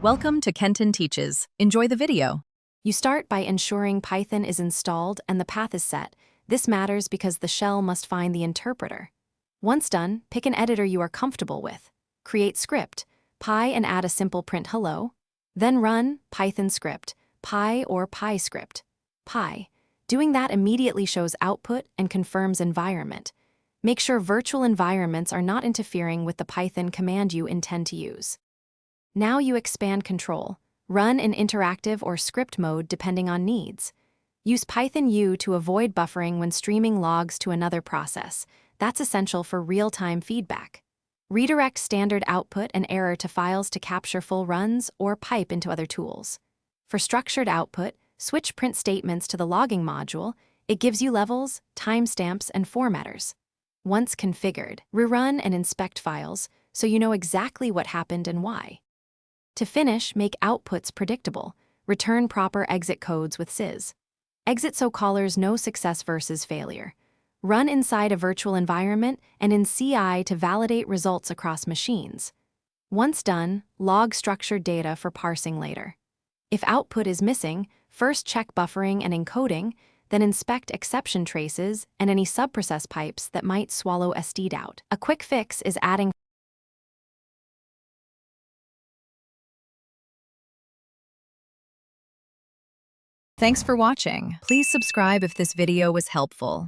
Welcome to Kenton Teaches. Enjoy the video. You start by ensuring Python is installed and the path is set. This matters because the shell must find the interpreter. Once done, pick an editor you are comfortable with. Create script, py, and add a simple print hello. Then run Python script, py or PyScript. Py. Doing that immediately shows output and confirms environment. Make sure virtual environments are not interfering with the Python command you intend to use. Now you expand control. Run in interactive or script mode depending on needs. Use Python U to avoid buffering when streaming logs to another process. That's essential for real-time feedback. Redirect standard output and error to files to capture full runs or pipe into other tools. For structured output, switch print statements to the logging module. It gives you levels, timestamps, and formatters. Once configured, rerun and inspect files so you know exactly what happened and why. To finish, make outputs predictable. Return proper exit codes with sys. Exit so callers know success versus failure. Run inside a virtual environment and in CI to validate results across machines. Once done, log structured data for parsing later. If output is missing, first check buffering and encoding, then inspect exception traces and any subprocess pipes that might swallow SD'd out. A quick fix is adding Thanks for watching. Please subscribe if this video was helpful.